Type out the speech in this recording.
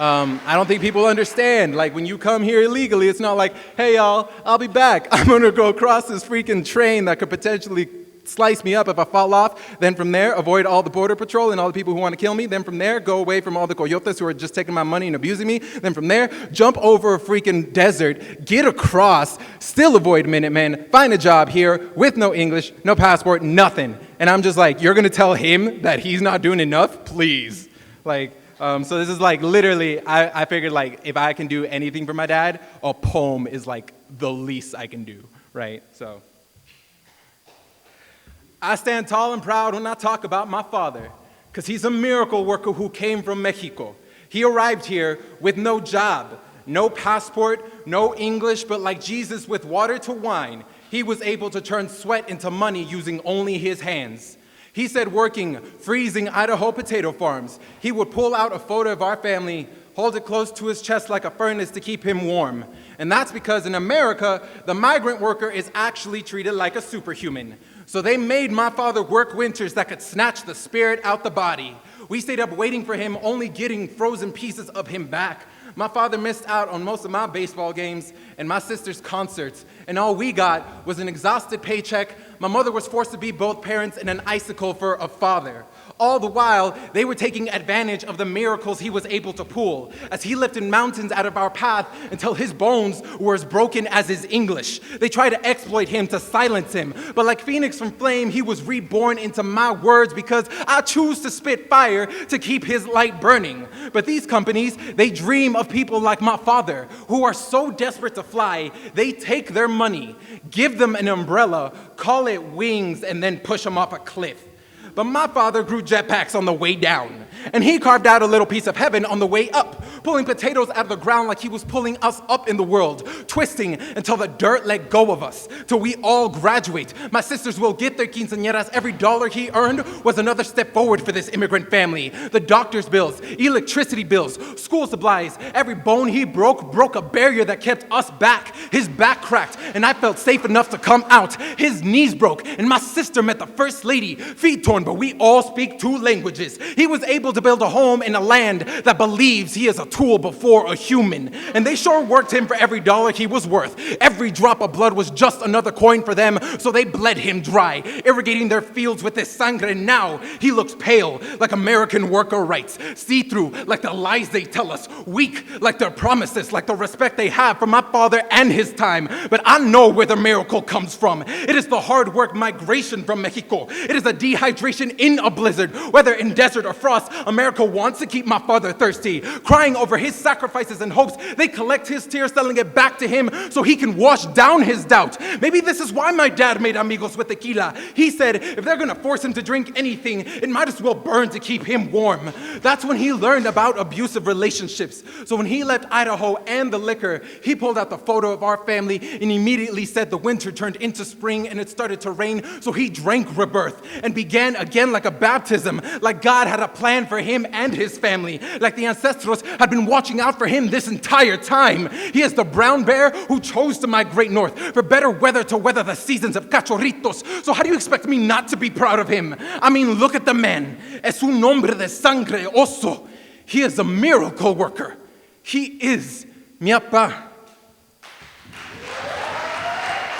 I don't think people understand. Like, when you come here illegally, it's not like, hey, y'all, I'll be back. I'm going to go across this freaking train that could potentially slice me up if I fall off. Then from there, avoid all the border patrol and all the people who want to kill me. Then from there, go away from all the coyotes who are just taking my money and abusing me. Then from there, jump over a freaking desert, get across, still avoid Minutemen, find a job here with no English, no passport, nothing. And I'm just like, you're going to tell him that he's not doing enough? Please. Like, so this is like literally, I figured like if I can do anything for my dad, a poem is like the least I can do, right? So I stand tall and proud when I talk about my father, because he's a miracle worker who came from Mexico. He arrived here with no job, no passport, no English, but like Jesus with water to wine, he was able to turn sweat into money using only his hands. He said working, freezing Idaho potato farms, he would pull out a photo of our family, hold it close to his chest like a furnace to keep him warm. And that's because in America, the migrant worker is actually treated like a superhuman. So they made my father work winters that could snatch the spirit out the body. We stayed up waiting for him, only getting frozen pieces of him back. My father missed out on most of my baseball games and my sister's concerts, and all we got was an exhausted paycheck. My mother was forced to be both parents and an icicle for a father. All the while, they were taking advantage of the miracles he was able to pull, as he lifted mountains out of our path until his bones were as broken as his English. They tried to exploit him to silence him, but like Phoenix from flame, he was reborn into my words because I choose to spit fire to keep his light burning. But these companies, they dream of people like my father, who are so desperate to fly, they take their money, give them an umbrella, call it wings, and then push them off a cliff. But my father grew jetpacks on the way down, and he carved out a little piece of heaven on the way up, pulling potatoes out of the ground like he was pulling us up in the world, twisting until the dirt let go of us, till we all graduate. My sisters will get their quinceañeras. Every dollar he earned was another step forward for this immigrant family. The doctor's bills, electricity bills, school supplies, every bone he broke a barrier that kept us back. His back cracked, and I felt safe enough to come out. His knees broke, and my sister met the first lady, feet torn, but we all speak two languages. He was able to build a home in a land that believes he is a tool before a human. And they sure worked him for every dollar he was worth. Every drop of blood was just another coin for them, so they bled him dry, irrigating their fields with his sangre. Now he looks pale, like American worker rights, see-through, like the lies they tell us, weak, like their promises, like the respect they have for my father and his time. But I know where the miracle comes from. It is the hard work migration from Mexico. It is a dehydration in a blizzard, whether in desert or frost. America wants to keep my father thirsty, crying over his sacrifices and hopes. They collect his tears, selling it back to him so he can wash down his doubt. Maybe this is why my dad made amigos with tequila. He said if they're gonna force him to drink anything, it might as well burn to keep him warm. That's when he learned about abusive relationships. So when he left Idaho and the liquor, he pulled out the photo of our family and immediately said the winter turned into spring and it started to rain. So he drank rebirth and began again like a baptism, like God had a plan for him and his family, like the ancestors had been watching out for him this entire time. He is the brown bear who chose to migrate north for better weather to weather the seasons of cachorritos. So how do you expect me not to be proud of him? I mean, look at the man. Es un hombre de sangre oso. He is a miracle worker. He is mi papá.